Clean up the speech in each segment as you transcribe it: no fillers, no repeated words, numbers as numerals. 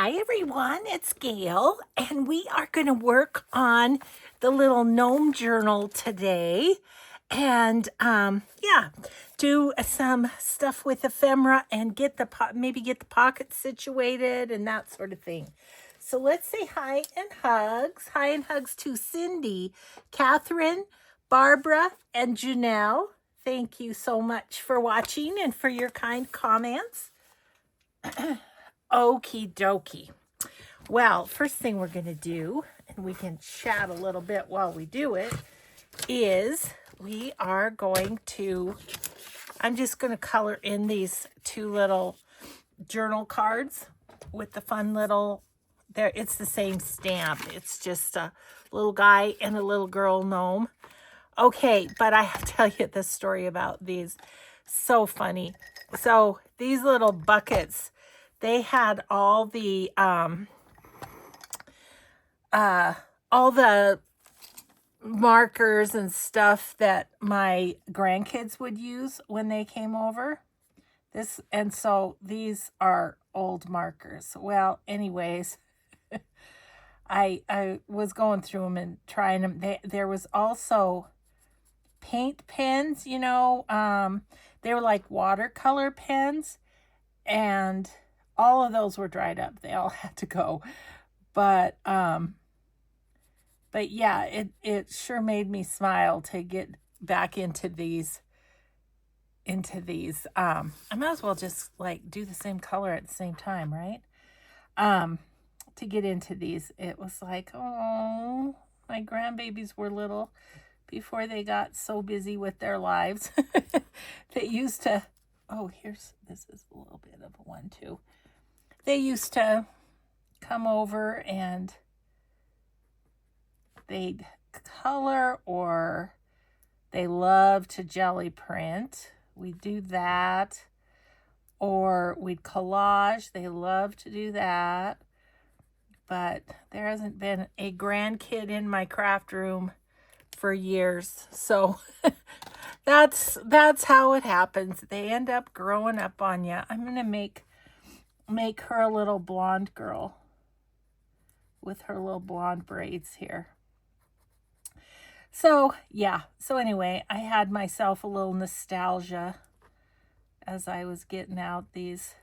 Hi everyone, it's Gail, and we are going to work on the little gnome journal today, and do some stuff with ephemera and get the maybe get the pockets situated and that sort of thing. So let's say hi and hugs. Hi and hugs to Cindy, Catherine, Barbara, and Janelle. Thank you so much for watching and for your kind comments. Okie dokie. Well, first thing we're going to do, and we can chat a little bit while we do it, is we are going to, I'm just going to color in these two little journal cards with the fun little, there. It's the same stamp. It's just a little guy and a little girl gnome. Okay, but I have to tell you the story about these. So funny. So these little buckets, they had all the markers and stuff that my grandkids would use when they came over. And so these are old markers. Well, anyways, I was going through them and trying them. There was also paint pens, you know, they were like watercolor pens, and all of those were dried up. They all had to go. But yeah, it sure made me smile to get back into these. I might as well just like do the same color at the same time, right? To get into these, it was like, oh, my grandbabies were little before they got so busy with their lives. They used to, this is a little bit of one too. They used to come over and they'd color, or they love to jelly print. We'd do that. Or we'd collage. They love to do that. But there hasn't been a grandkid in my craft room for years. So that's how it happens. They end up growing up on you. I'm going to make her a little blonde girl with her little blonde braids here. So, yeah. So anyway, I had myself a little nostalgia as I was getting out these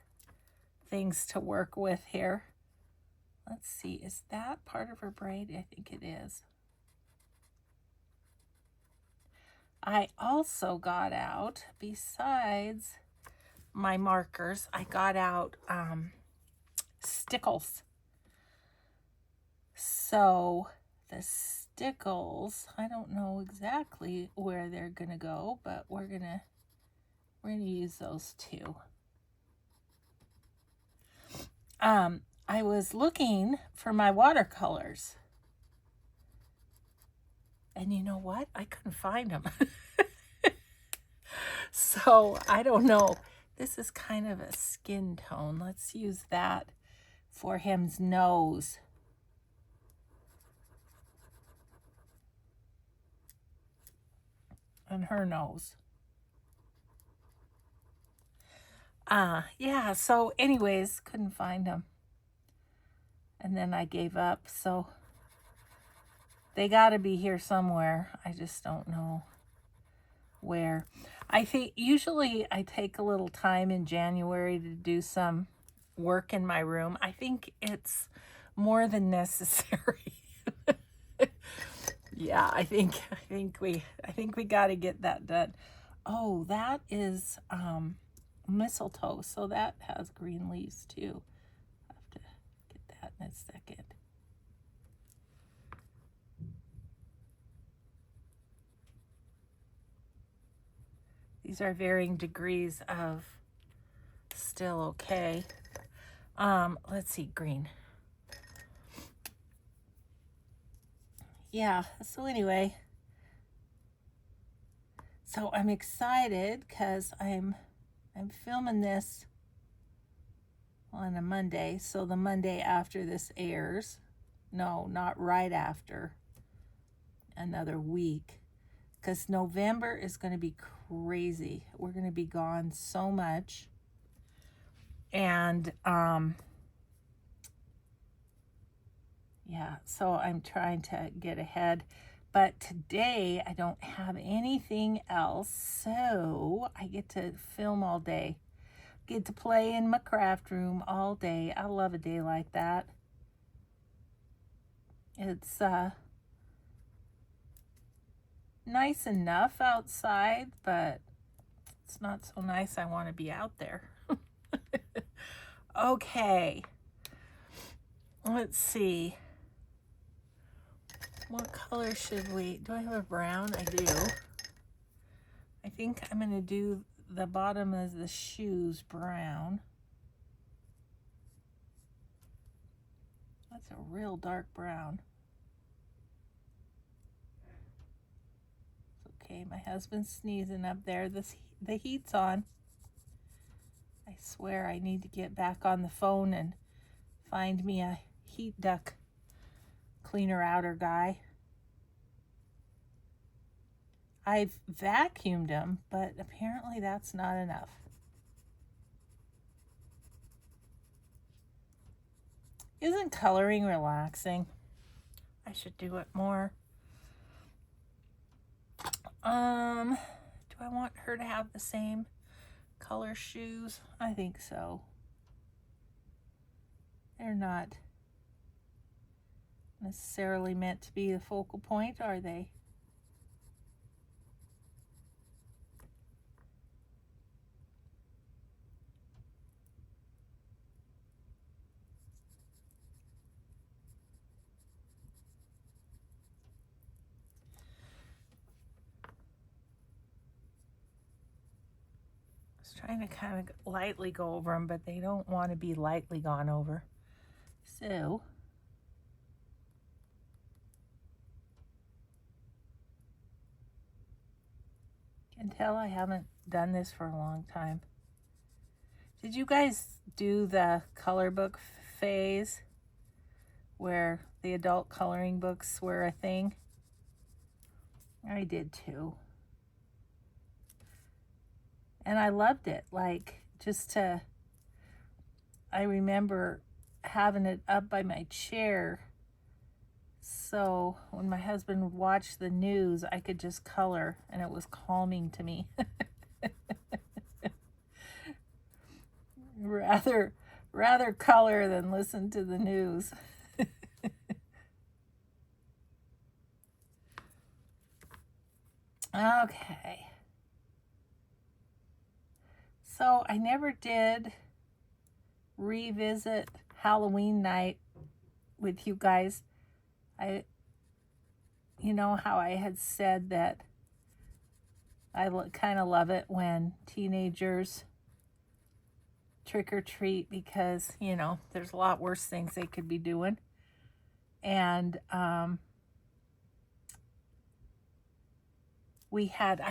things to work with here. Let's see. Is that part of her braid? I think it is. I also got out, besides my markers, I got out stickles. So the stickles, I don't know exactly where they're gonna go, but we're gonna use those too. I was looking for my watercolors, and you know what? I couldn't find them. So I don't know. This is kind of a skin tone. Let's use that for him's nose. And her nose. Yeah, so anyways, couldn't find them. And then I gave up, so they got to be here somewhere. I just don't know where. I think usually I take a little time in January to do some work in my room. I think it's more than necessary. Yeah, I think we got to get that done. Oh, that is mistletoe, so that has green leaves too. I have to get that in a second. These are varying degrees of still okay. Let's see, green. Yeah, so anyway, so I'm excited because I'm filming this on a Monday, so the Monday after this airs. No, not right after. Another week. Because November is going to be crazy. We're going to be gone so much. And Yeah, so I'm trying to get ahead. But today I don't have anything else, so I get to film all day. Get to play in my craft room all day. I love a day like that. It's nice enough outside, but it's not so nice I want to be out there. Okay. Let's see. What color should we... Do I have a brown? I do. I think I'm going to do the bottom of the shoes brown. That's a real dark brown. It's okay. My husband's sneezing up there. The heat's on. I swear I need to get back on the phone and find me a heat duct cleaner outer guy. I've vacuumed them, but apparently that's not enough. Isn't coloring relaxing? I should do it more. Do I want her to have the same color shoes? I think so. They're not necessarily meant to be the focal point, are they? I was trying to kind of lightly go over them, but they don't want to be lightly gone over. So you can tell I haven't done this for a long time. Did you guys do the color book phase where the adult coloring books were a thing? I did too. And I loved it. Like, I remember having it up by my chair. So when my husband would watch the news, I could just color and it was calming to me. rather color than listen to the news. Okay. So I never did revisit Halloween night with you guys. You know how I had said that I kind of love it when teenagers trick or treat because, you know, there's a lot worse things they could be doing. And I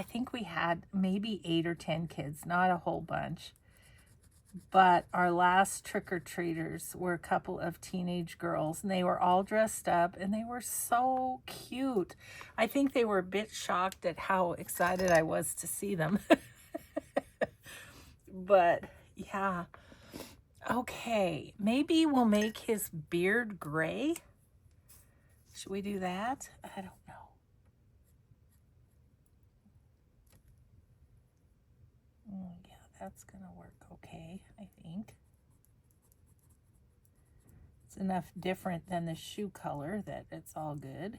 think we had maybe 8 or 10 kids, not a whole bunch. But our last trick-or-treaters were a couple of teenage girls, and they were all dressed up, and they were so cute. I think they were a bit shocked at how excited I was to see them. But, yeah. Okay, maybe we'll make his beard gray. Should we do that? I don't know. Yeah, that's going to work okay, I think. It's enough different than the shoe color that it's all good.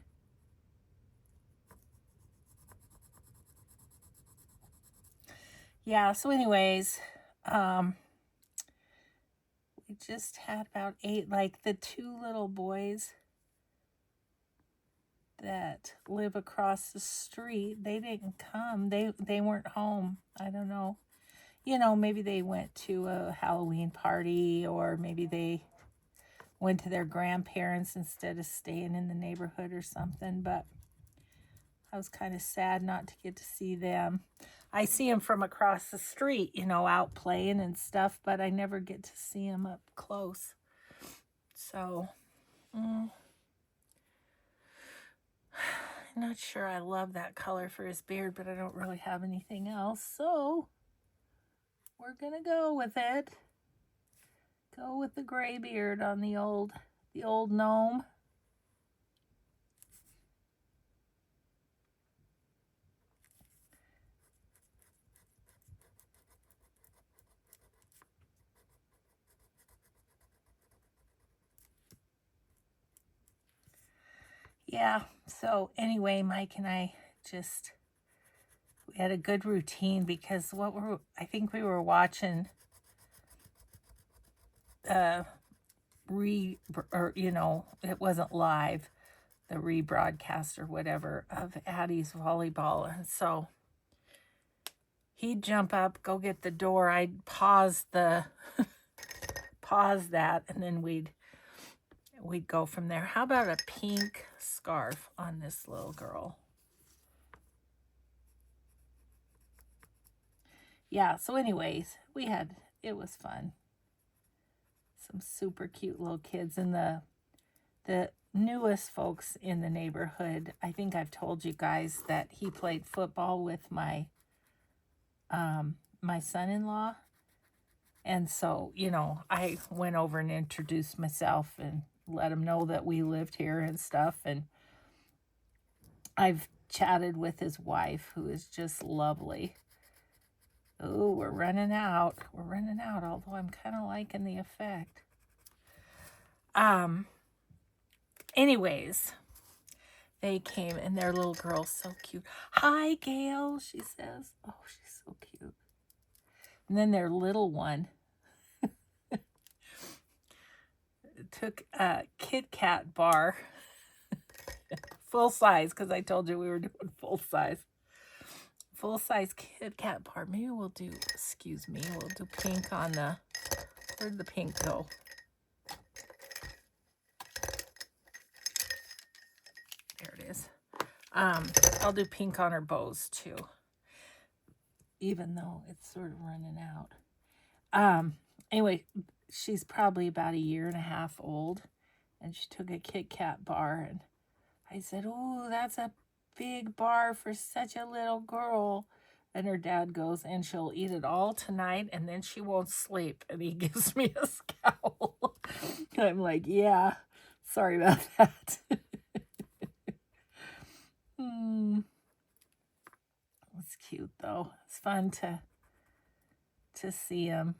Yeah, so anyways, we just had about 8, like the 2 little boys that live across the street, they didn't come. They weren't home. I don't know. You know, maybe they went to a Halloween party, or maybe they went to their grandparents instead of staying in the neighborhood or something. But I was kind of sad not to get to see them. I see them from across the street, you know, out playing and stuff, but I never get to see them up close. So, I'm not sure I love that color for his beard, but I don't really have anything else. So, we're going to go with it. Go with the gray beard on the old gnome. yeah, so anyway, Mike and I we had a good routine because I think we were watching or it wasn't live, the rebroadcast or whatever of Addie's volleyball. And so he'd jump up, go get the door. I'd pause that, and then we'd go from there. How about a pink scarf on this little girl? Yeah, so anyways, it was fun. Some super cute little kids, and the newest folks in the neighborhood. I think I've told you guys that he played football with my my son-in-law. And so, I went over and introduced myself and let him know that we lived here and stuff. And I've chatted with his wife, who is just lovely. Oh, we're running out. Although I'm kind of liking the effect. Anyways, they came, and their little girl's so cute. Hi, Gail, she says. Oh, she's so cute. And then their little one took a Kit Kat bar, full size, because I told you we were doing full size Kit Kat bar. Maybe we'll do, we'll do pink on the, where'd the pink go? There it is. I'll do pink on her bows too, even though it's sort of running out. Anyway, she's probably about 1.5 years old, and she took a Kit Kat bar, and I said, "Oh, that's a big bar for such a little girl." And her dad goes, "And she'll eat it all tonight, and then she won't sleep." And he gives me a scowl. I'm like, yeah, sorry about that. It's cute, though. It's fun to see him.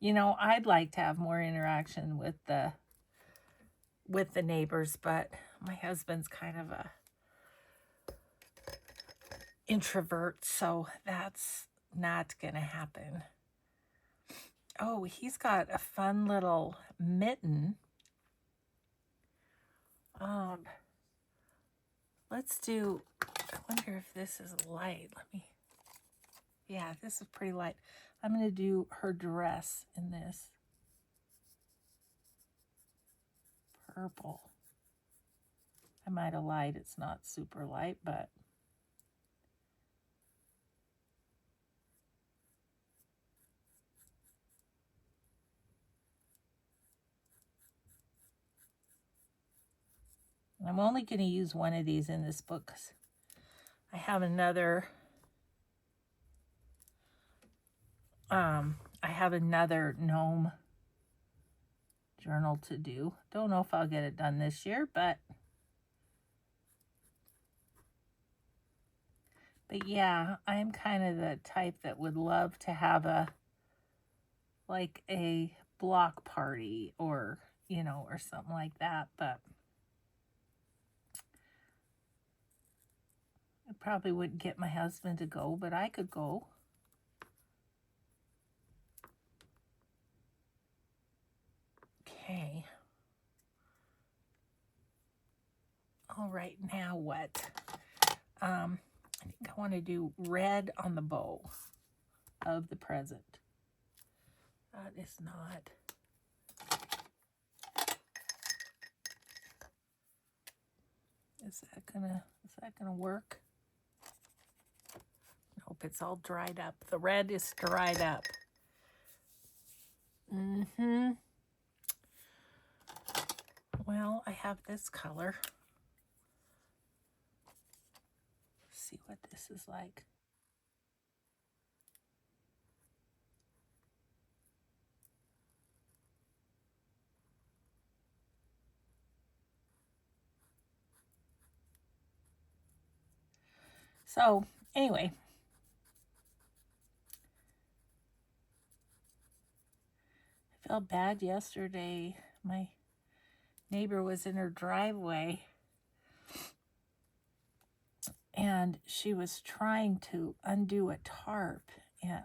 I'd like to have more interaction with the neighbors, but my husband's kind of a introvert, so that's not gonna happen. Oh, he's got a fun little mitten. Let's do, I wonder if this is light. Yeah, this is pretty light. I'm gonna do her dress in this purple. I might have lied, it's not super light, but I'm only going to use one of these in this book because I have another gnome journal to do. Don't know if I'll get it done this year, but yeah, I'm kind of the type that would love to have a block party or something like that, but I probably wouldn't get my husband to go, but I could go. Okay. All right, now what? I think I want to do red on the bow of the present. That is not. Is that gonna work? Nope, it's all dried up. The red is dried up. Well, I have this color. Let's see what this is like. So, anyway. I felt bad yesterday. My neighbor was in her driveway and she was trying to undo a tarp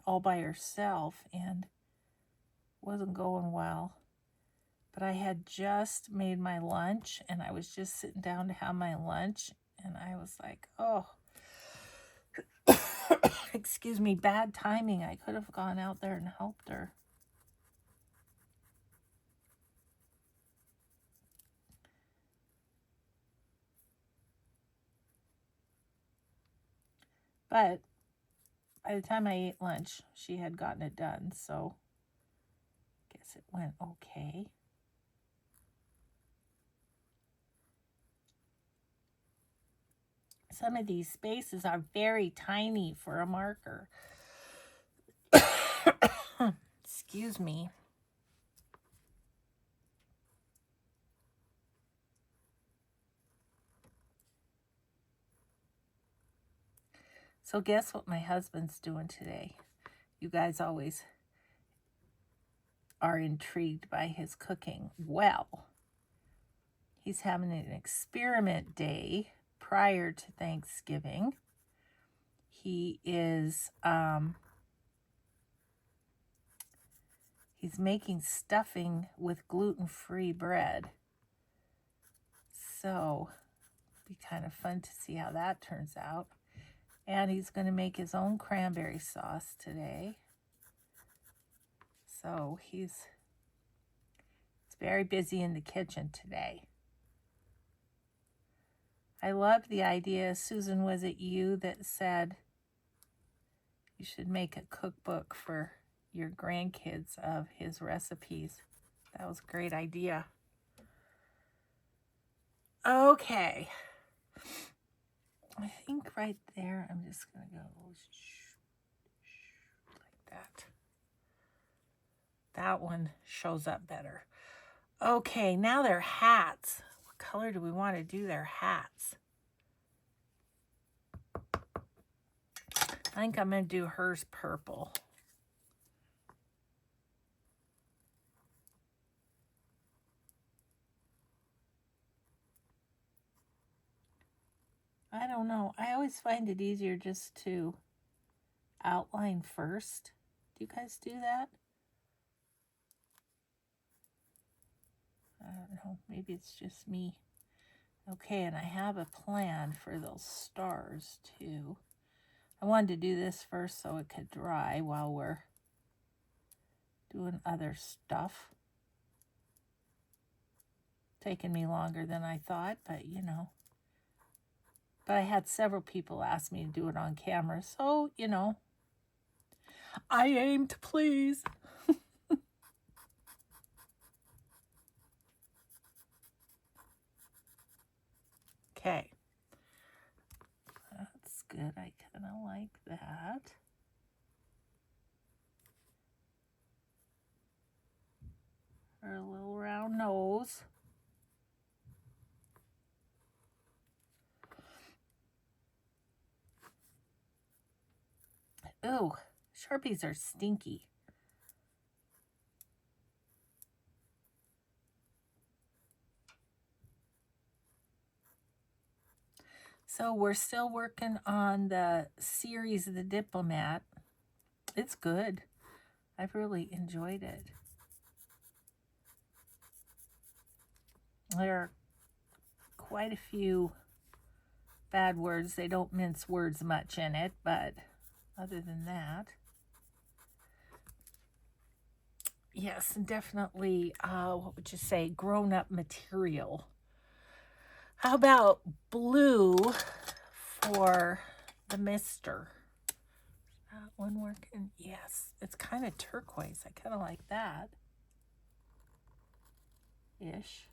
all by herself and wasn't going well. But I had just made my lunch and I was just sitting down to have my lunch and I was like, oh, excuse me, bad timing. I could have gone out there and helped her. But by the time I ate lunch, she had gotten it done, so I guess it went okay. Some of these spaces are very tiny for a marker. Excuse me. So guess what my husband's doing today? You guys always are intrigued by his cooking. Well, he's having an experiment day prior to Thanksgiving. He is he's making stuffing with gluten-free bread. So it'll be kind of fun to see how that turns out. And he's going to make his own cranberry sauce today. So he's very busy in the kitchen today. I loved the idea. Susan, was it you that said you should make a cookbook for your grandkids of his recipes? That was a great idea. Okay. I think right there, I'm just going to go like that. That one shows up better. Okay, now their hats. What color do we want to do their hats? I think I'm going to do hers purple. I don't know. I always find it easier just to outline first. Do you guys do that? I don't know. Maybe it's just me. Okay, and I have a plan for those stars too. I wanted to do this first so it could dry while we're doing other stuff. Taking me longer than I thought, but you know. But I had several people ask me to do it on camera, so, you know, I aim to please. Okay. That's good. I kind of like that. Her little round nose. Ooh, Sharpies are stinky. So we're still working on the series of The Diplomat. It's good. I've really enjoyed it. There are quite a few bad words. They don't mince words much in it, but other than that, yes, definitely, what would you say, grown-up material. How about blue for the mister? That one working? Yes, it's kind of turquoise. I kind of like that. Ish.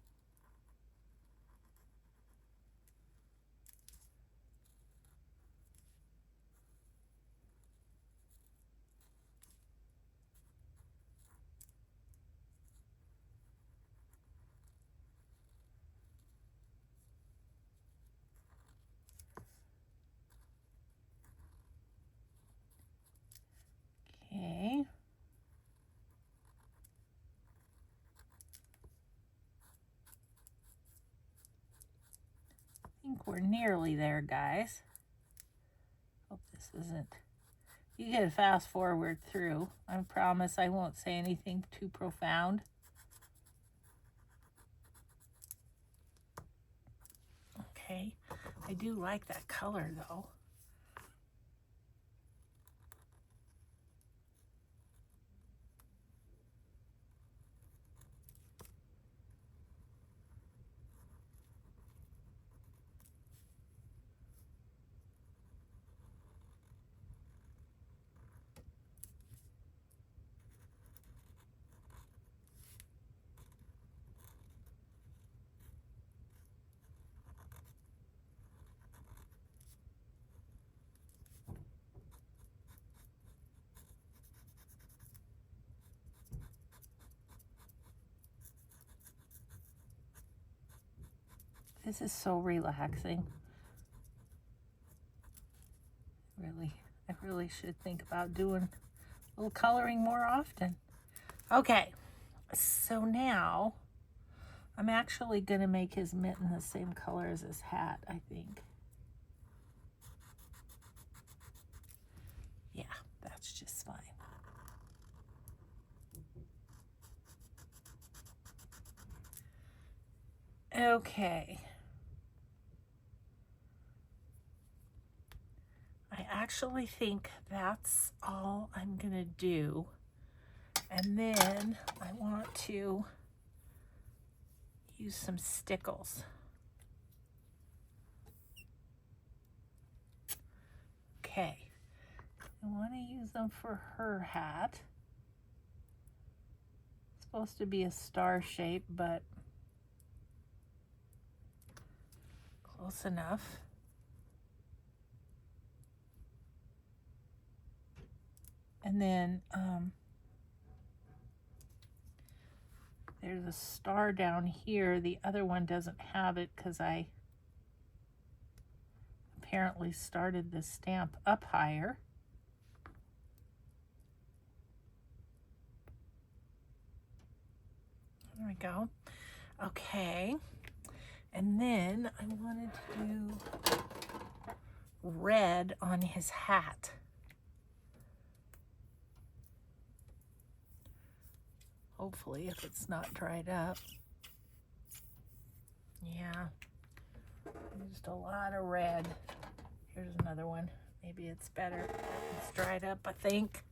Okay. I think we're nearly there, guys. This isn't, you can fast forward through. I promise I won't say anything too profound. Okay, I do like that color though. This is so relaxing. Really, I really should think about doing a little coloring more often. Okay, so now I'm actually gonna make his mitten the same color as his hat, I think. Yeah, that's just fine. Okay. I actually think that's all I'm gonna do. And then I want to use some stickles. Okay, I want to use them for her hat. It's supposed to be a star shape, but close enough. And then there's a star down here. The other one doesn't have it because I apparently started the stamp up higher. There we go. Okay. And then I wanted to do red on his hat. Hopefully, if it's not dried up. Yeah, used a lot of red. Here's another one. Maybe it's better. It's dried up, I think.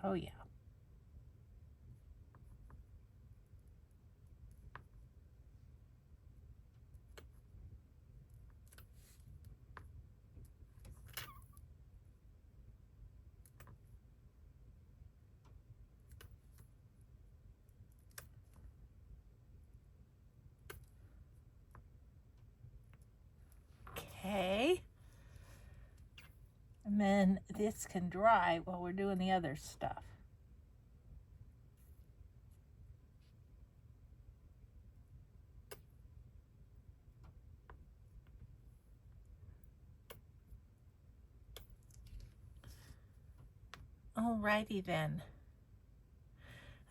Oh, yeah. Okay. And then this can dry while we're doing the other stuff. Alrighty then.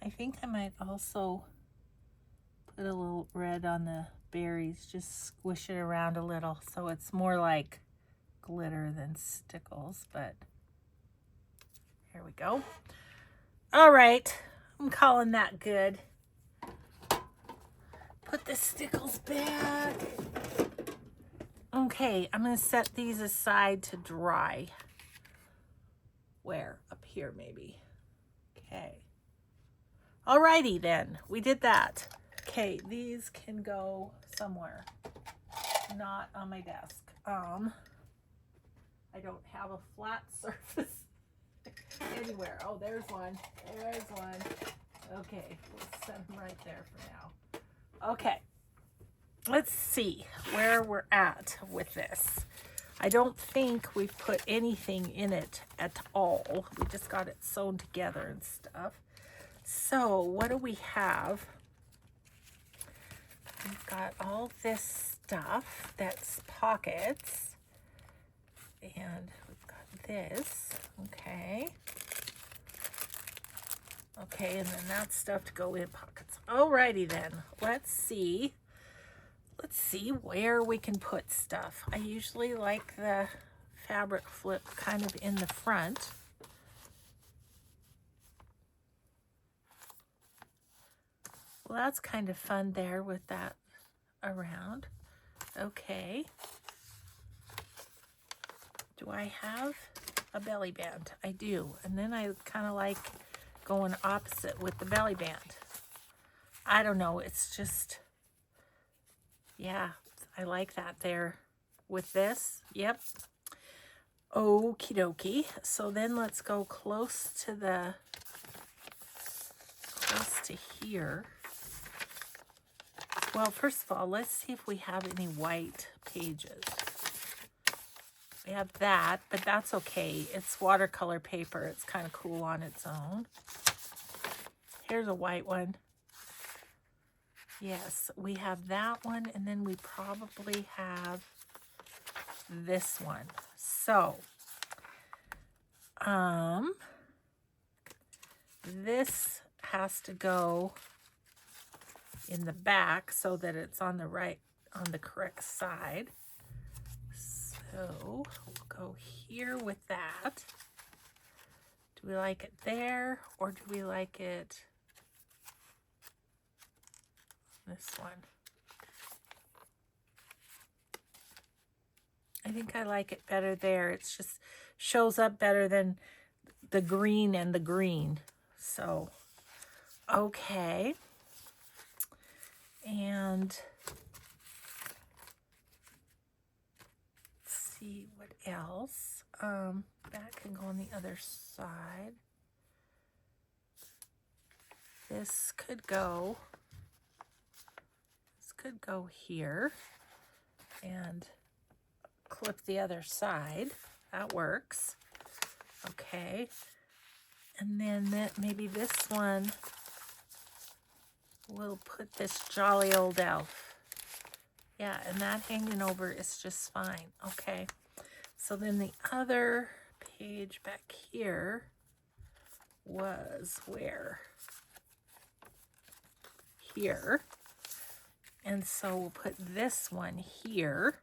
I think I might also put a little red on the berries, just squish it around a little so it's more like glitter than stickles, but here we go. All right, I'm calling that good. Put the stickles back. Okay, I'm gonna set these aside to dry. Where? Up here maybe. Okay. Alrighty then, we did that. Okay, these can go somewhere, not on my desk. I don't have a flat surface anywhere. Oh, there's one. There's one. Okay, we'll set them right there for now. Okay, let's see where we're at with this. I don't think we've put anything in it at all. We just got it sewn together and stuff. So what do we have? We've got all this stuff that's pockets. And we've got this. Okay. Okay, and then that's stuff to go in pockets. Alrighty then. Let's see. let's see where we can put stuff. I usually like the fabric flip kind of in the front. Well, that's kind of fun there with that around. Okay. Do I have a belly band? I do. And then I kind of like going opposite with the belly band. I don't know. It's just, yeah, I like that there with this. Yep. Okie dokie. So then let's go close to here. Well, first of all, let's see if we have any white pages. We have that, but that's okay. It's watercolor paper. It's kind of cool on its own. Here's a white one. Yes, we have that one, and then we probably have this one. So, this has to go in the back so that it's on the correct side. So we'll go here with that. Do we like it there, or do we like it this one? I think I like it better there. It's just shows up better than the green and the green. So, okay. And let's see what else. That can go on the other side. This could go here and clip the other side. That works. Okay. And then maybe this one, we'll put this jolly old elf. Yeah, and that hanging over is just fine. Okay. So then the other page back here was where? Here. And so we'll put this one here.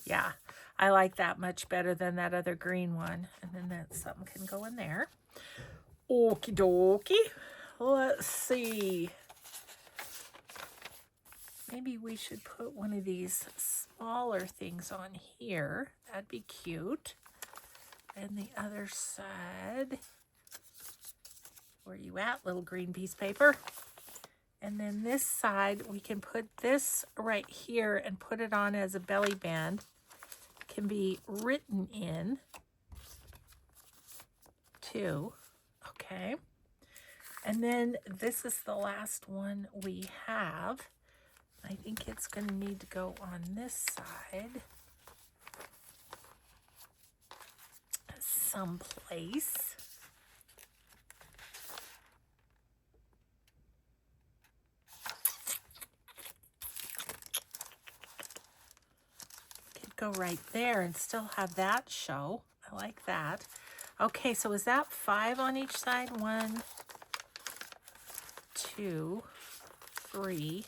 Yeah, I like that much better than that other green one. And then that something can go in there. Okie dokie. Let's see. Maybe we should put one of these smaller things on here. That'd be cute. And the other side. Where you at, little green piece of paper? And then this side, we can put this right here and put it on as a belly band. Can be written in too. Okay. And then this is the last one we have. I think it's going to need to go on this side someplace. Could go right there and still have that show. I like that. Okay, so is that 5 on each side? 1, 2, 3,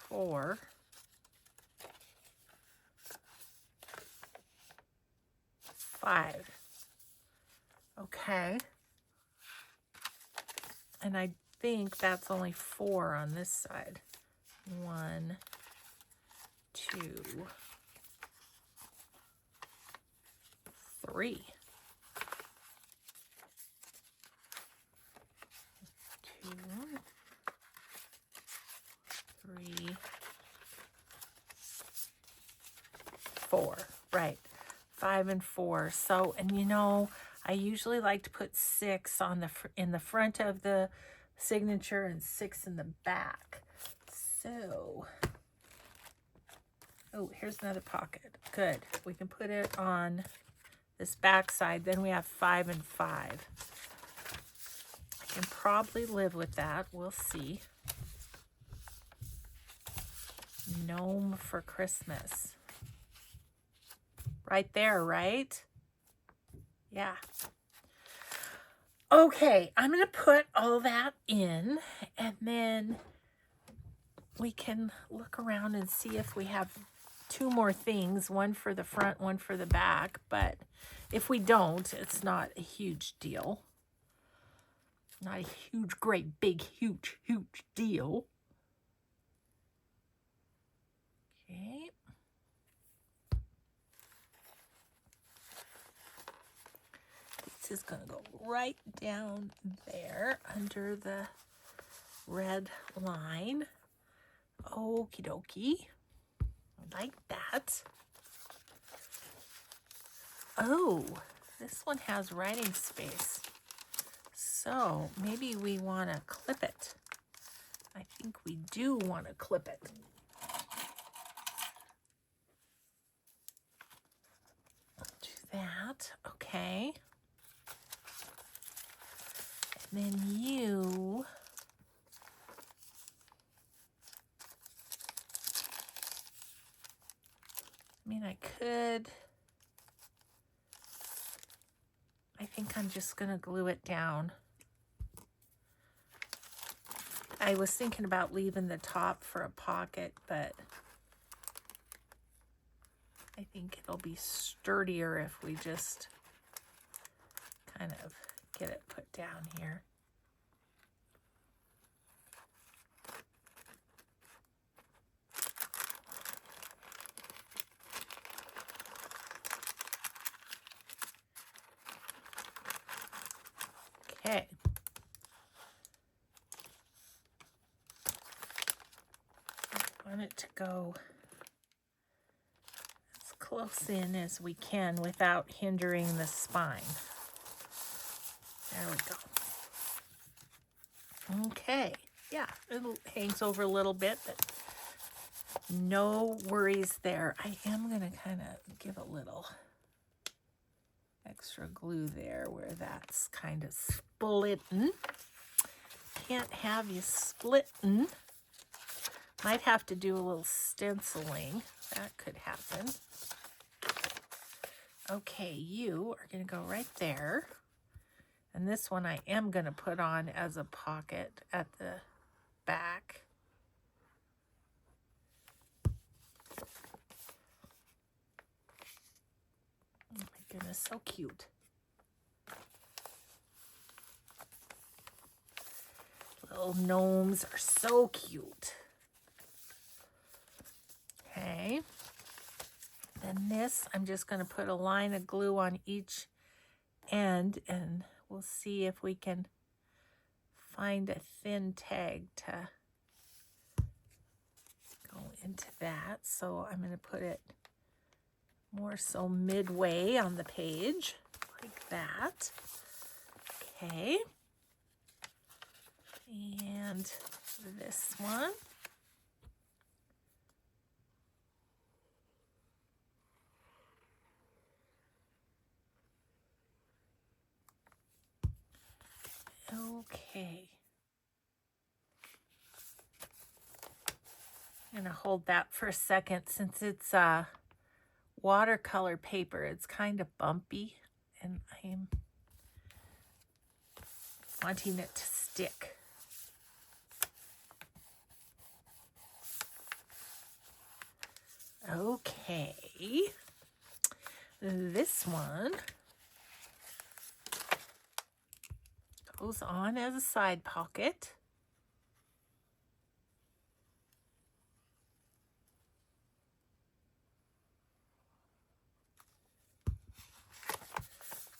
4, 5. Okay. And I think that's only 4 on this side. 1, 2, 3. 2, 3, 4. Right. 5 and 4. So, and you know, I usually like to put 6 on in the front of the signature and 6 in the back. So, oh, here's another pocket. Good. We can put it on this back side. Then we have 5 and 5. I can probably live with that. We'll see. Gnome for Christmas. Right there, right? Yeah. Okay, I'm going to put all that in, and then we can look around and see if we have two more things, one for the front, one for the back, but if we don't, it's not a huge deal. Not a huge, great, big, huge deal. Okay. This is going to go right down there under the red line. Okie dokie. Like that. Oh, this one has writing space. So maybe we want to clip it. I think we do want to clip it. Do that. Okay. And then you... I mean, I could... I think I'm just going to glue it down. I was thinking about leaving the top for a pocket, but I think it'll be sturdier if we just kind of get it put down here. Okay. I want it to go as close in as we can without hindering the spine. There we go. Okay. Yeah, it hangs over a little bit, but no worries there. I am going to kind of give a little extra glue there where that's kind of splitting. Can't have you splitting. Might have to do a little stenciling. That could happen. Okay, you are going to go right there. And this one I am going to put on as a pocket at the back. Oh my goodness, so cute. Little gnomes are so cute. Okay. Then this, I'm just going to put a line of glue on each end, and we'll see if we can find a thin tag to go into that. So I'm going to put it more so midway on the page, like that. Okay. And this one. Okay. I'm going to hold that for a second since it's watercolor paper. It's kind of bumpy and I'm wanting it to stick. Okay. This one goes on as a side pocket.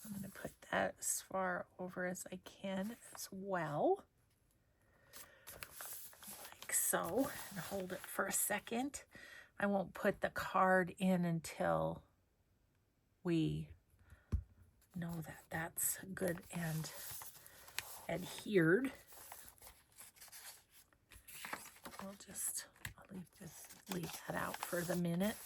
I'm going to put that as far over as I can as well. Like so. And hold it for a second. I won't put the card in until we know that that's good and adhered. I'll leave that out for the minute.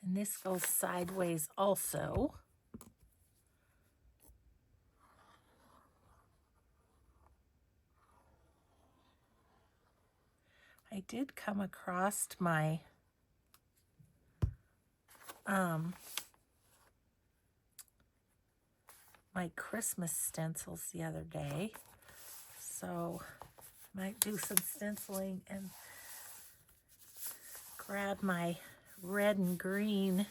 And this goes sideways also. I did come across my my Christmas stencils the other day. So I might do some stenciling and grab my red and green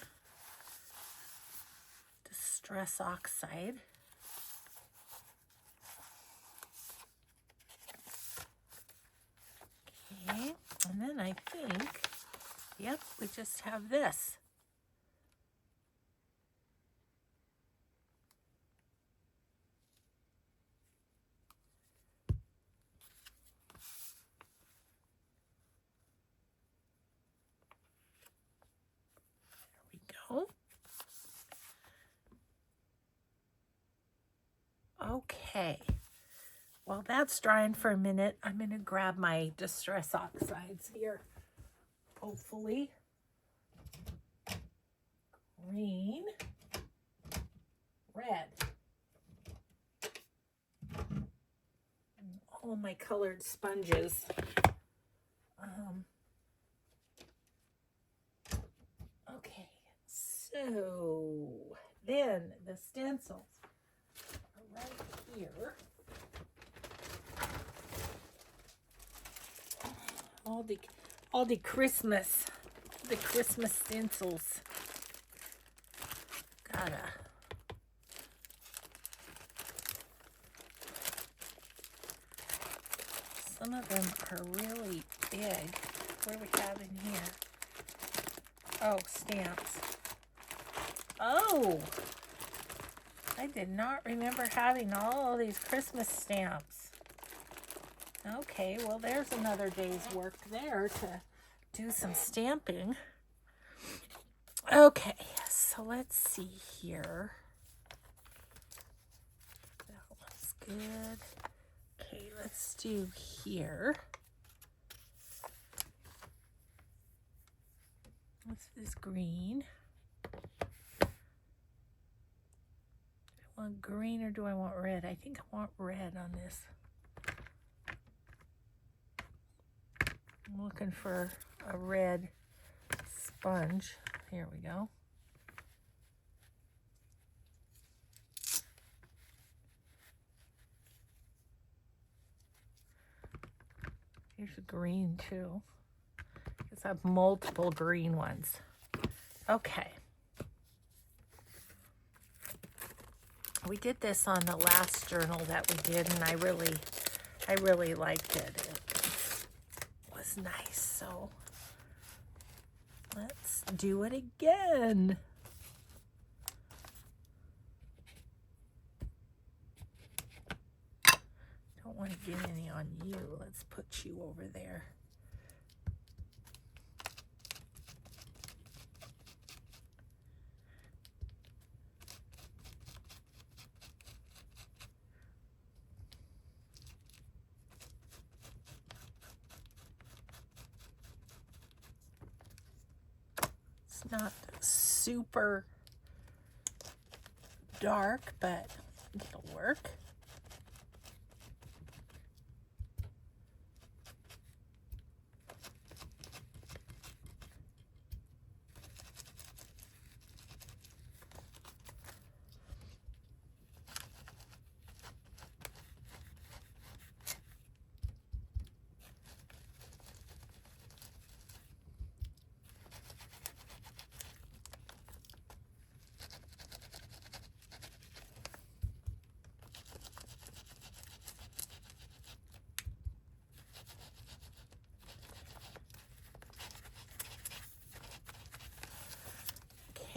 Distress Oxide. Okay, and then I think, yep, we just have this. There we go. Okay, while that's drying for a minute, I'm going to grab my Distress Oxides here. Hopefully. Green, red. All of my colored sponges. Okay, so then the stencils are right here. All the Christmas stencils. Some of them are really big. What do we have in here? Oh, stamps. Oh, I did not remember having all these Christmas stamps. Okay, well, there's another day's work there to do some stamping. Okay, so let's see here. That looks good. Okay, let's do here. What's this green? Do I want green or do I want red? I think I want red on this. I'm looking for a red sponge. Here we go. Here's a green too. I have multiple green ones. Okay. We did this on the last journal that we did, and I really liked it. It was nice. So let's do it again. Don't want to get any on you. Let's put you over there. It's not super dark, but it'll work.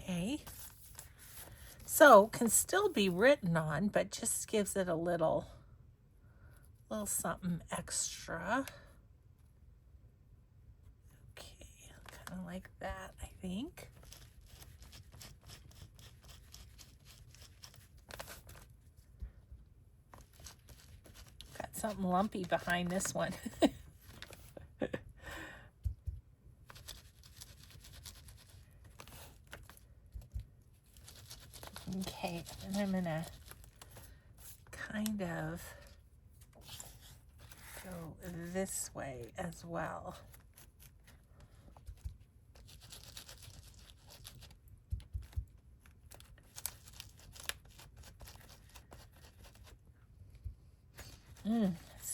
Okay, so can still be written on, but just gives it a little something extra. Okay, kind of like that, I think. Got something lumpy behind this one. Okay, and I'm gonna kind of go this way as well.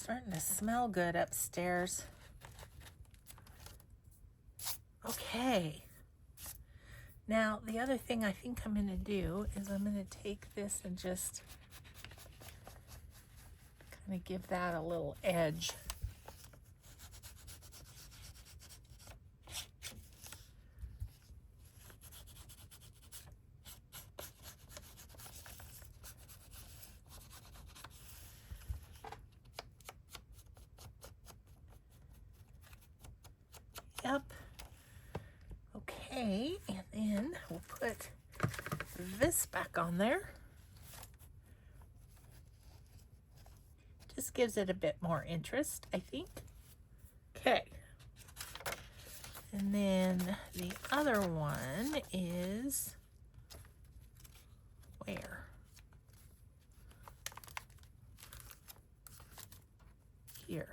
starting to smell good upstairs. Okay. Now, the other thing I think I'm going to do is I'm going to take this and just kind of give that a little edge. Yep. Okay, and then we'll put this back on there. Just gives it a bit more interest, I think. Okay. And then the other one is where? Here.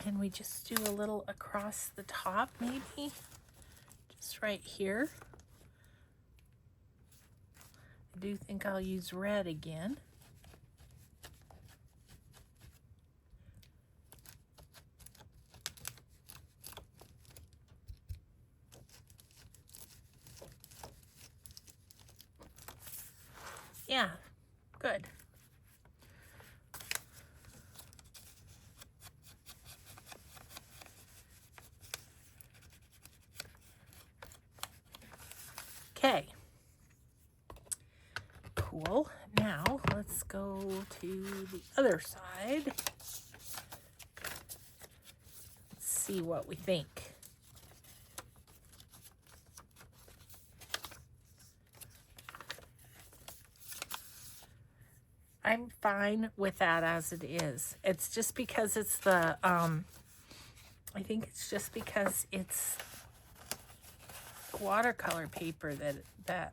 And we just do a little across the top, maybe, just right here. I do think I'll use red again. Yeah, good. Okay. Cool. Now let's go to the other side. Let's see what we think. I'm fine with that as it is. It's just because it's the, I think it's just because it's watercolor paper that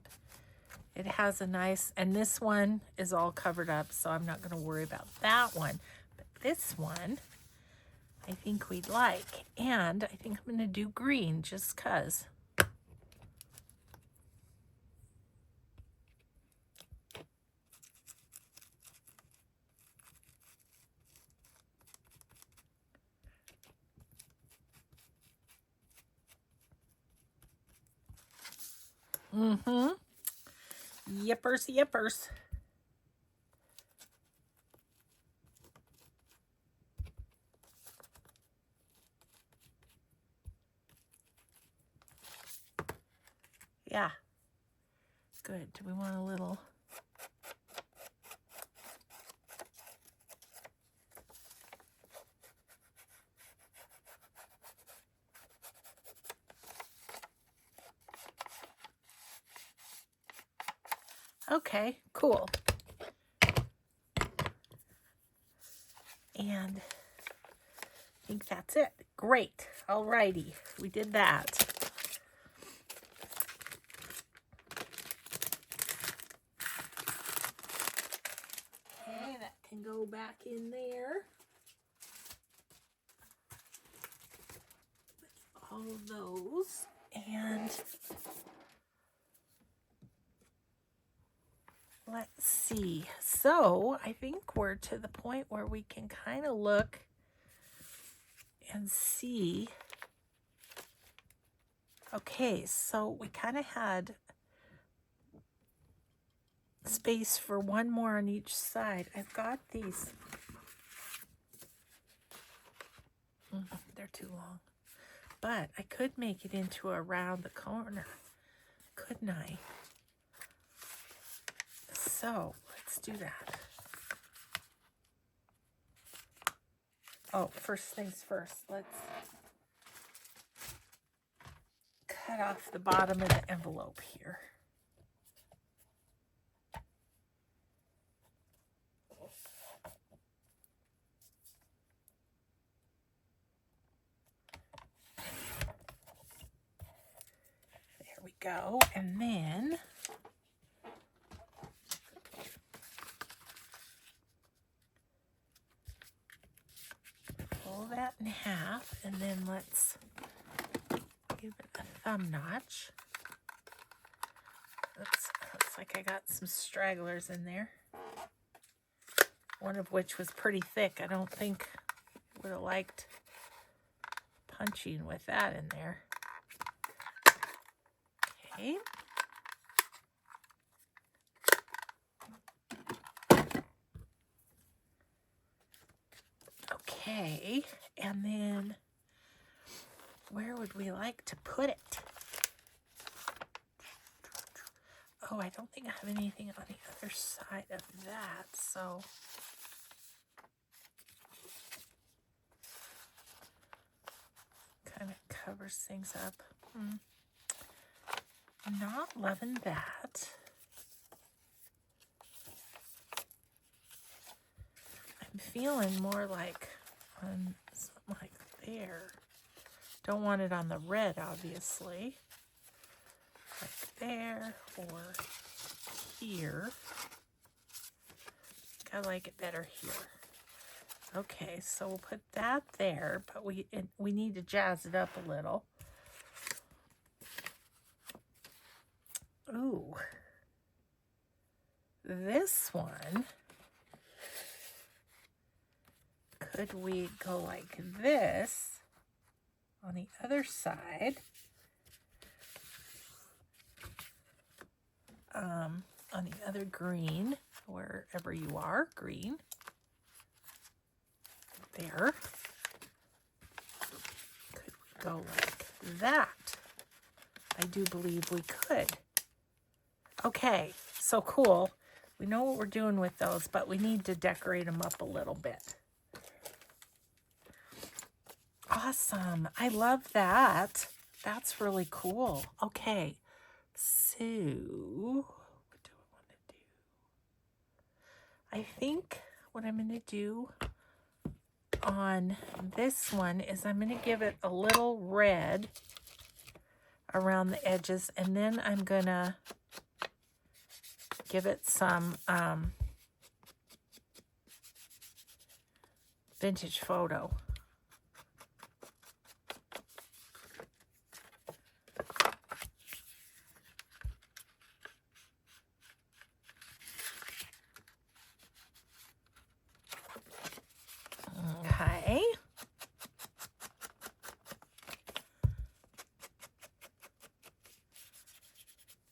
it has a nice, and this one is all covered up, so I'm not going to worry about that one. But this one, I think we'd like. And I think I'm going to do green just because. Yippers, yippers. Yeah. Good. Do we want a little? Okay, cool. And I think that's it. Great. Alrighty, we did that. Okay, that can go back in there. All of those. And let's see. So I think we're to the point where we can kind of look and see. Okay, so we kind of had space for one more on each side. I've got these. They're too long. But I could make it into around the corner, couldn't I? So let's do that. Oh, first things first, let's cut off the bottom of the envelope here. There we go. And then pull that in half, and then let's give it a thumb notch. Let's Looks like I got some stragglers in there. One of which was pretty thick. I don't think would have liked punching with that in there. Okay. Okay, and then where would we like to put it? Oh, I don't think I have anything on the other side of that, so kind of covers things up. Not loving that. I'm feeling more like on something like there. Don't want it on the red, obviously. Like there or here. I like it better here. Okay, so we'll put that there, but we need to jazz it up a little. Ooh. This one, could we go like this on the other side? On the other green, wherever you are, green. There. Could we go like that? I do believe we could. Okay, so cool. We know what we're doing with those, but we need to decorate them up a little bit. Awesome. I love that. That's really cool. Okay, so what do I want to do? I think what I'm going to do on this one is I'm going to give it a little red around the edges, and then I'm going to give it some vintage photo. Okay.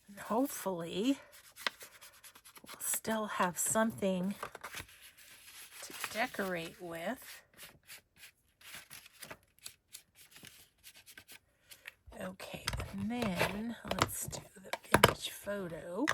And hopefully we'll still have something to decorate with. Okay, and then let's do the vintage photo.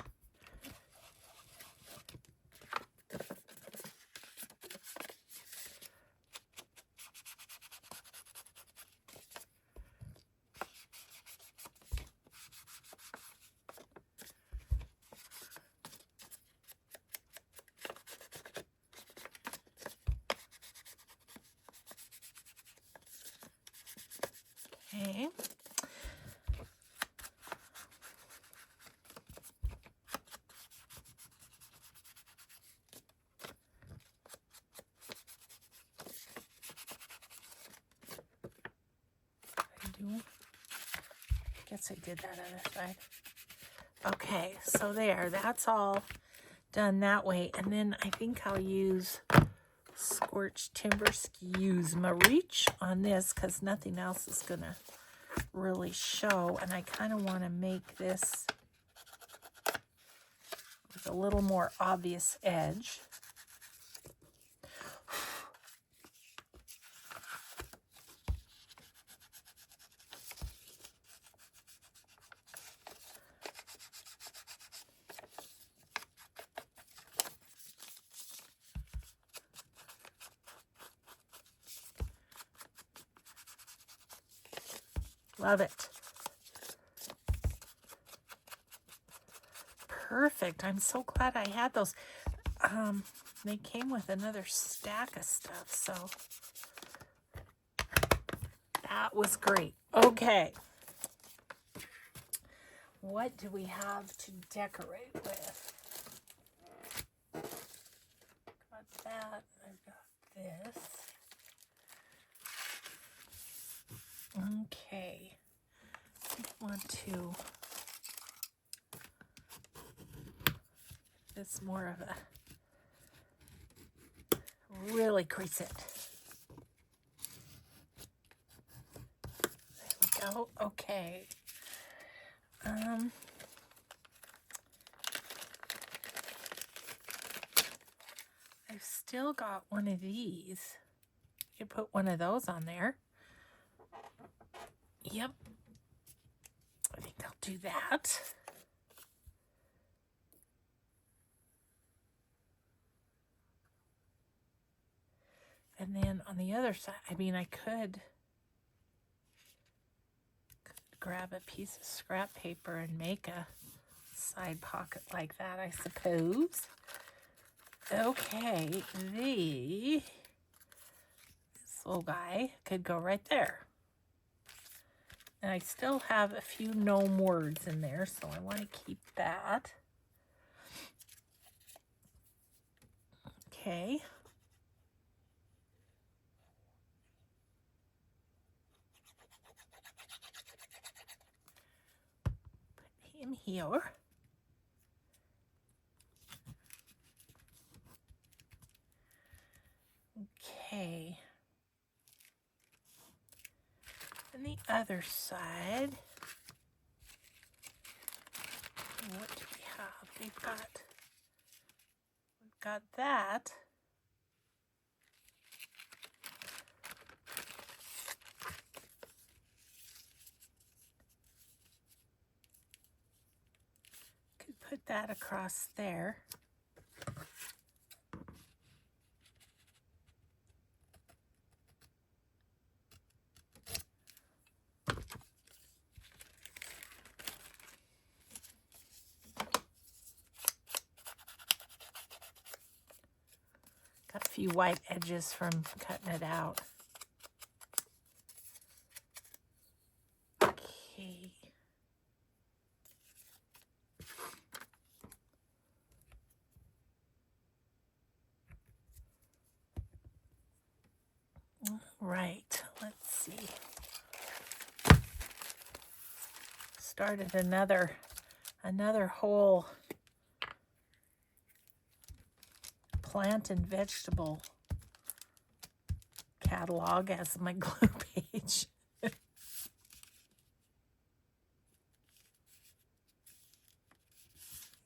Okay. Guess I did that other side. Okay, so there, that's all done that way. And then I think I'll use Scorched Timber Excuse my reach on this because nothing else is gonna really show. And I kind of want to make this with a little more obvious edge. Love it. Perfect. I'm so glad I had those. They came with another stack of stuff, so that was great. Okay. What do we have to decorate with? Got that. I've got this. Okay. I want to this more of a, really crease it. There we go. Okay. I've still got one of these. You could put one of those on there. Yep. I think I'll do that. And then on the other side, I mean, I could grab a piece of scrap paper and make a side pocket like that, I suppose. Okay, this little guy could go right there. And I still have a few gnome words in there, so I want to keep that. Okay. Put him here. Okay. And the other side, what do we have? We've got that. Could put that across there. Got a few white edges from cutting it out. Okay. Right, let's see. Started another whole plant and vegetable catalog as my glue page.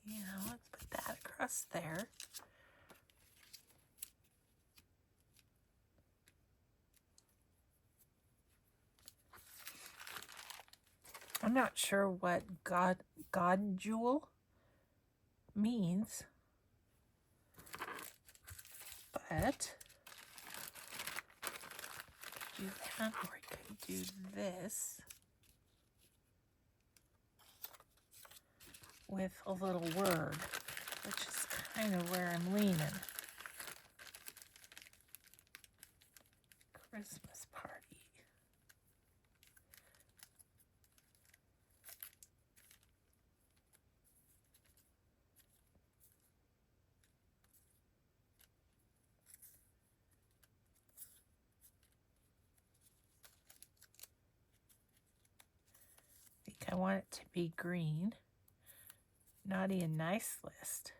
Yeah, let's put that across there. I'm not sure what God jewel means, but do that, or I could do this with a little word, which is kind of where I'm leaning. Christmas party. I want it to be green. Naughty and nice list.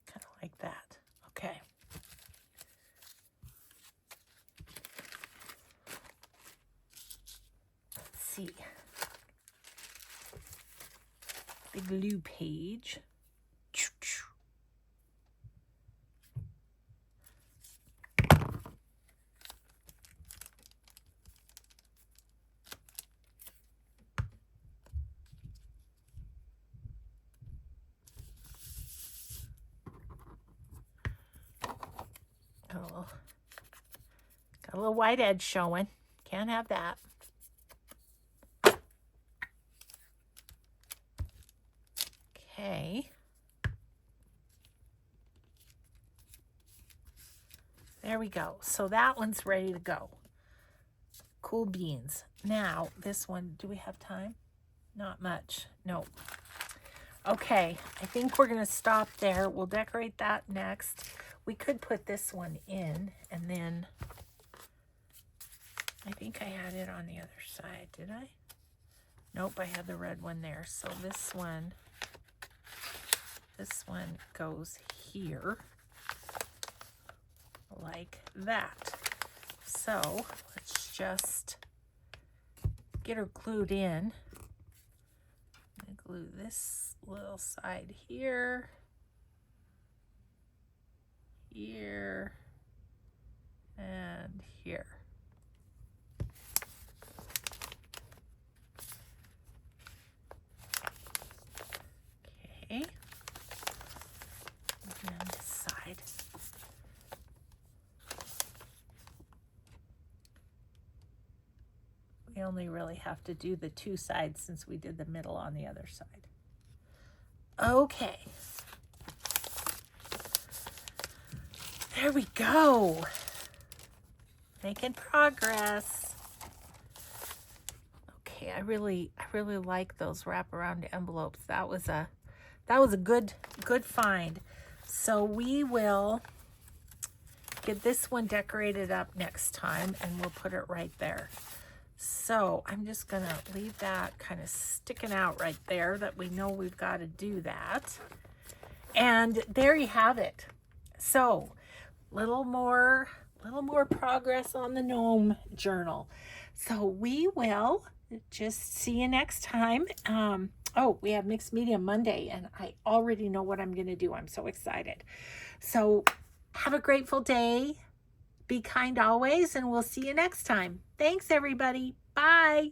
Kind of like that. Okay. Let's see. The glue page. Oh, got a little white edge showing. Can't have that. Okay. There we go. So that one's ready to go. Cool beans. Now, this one, do we have time? Not much. Nope. Okay, I think we're going to stop there. We'll decorate that next. We could put this one in, and then I think I had it on the other side, did I? Nope, I had the red one there. So this one goes here like that. So let's just get her glued in. I'm gonna glue this little side here, here, and here. Okay. And on this side. We only really have to do the two sides since we did the middle on the other side. Okay. There we go. Making progress. Okay, I really like those wraparound envelopes. That was a good find. So we will get this one decorated up next time and we'll put it right there. So I'm just gonna leave that kind of sticking out right there, that we know we've got to do that. And there you have it. So little more progress on the gnome journal. So we will just see you next time. Oh, we have mixed media Monday and I already know what I'm gonna do. I'm so excited. So have a grateful day. Be kind always, and we'll see you next time. Thanks, everybody. Bye.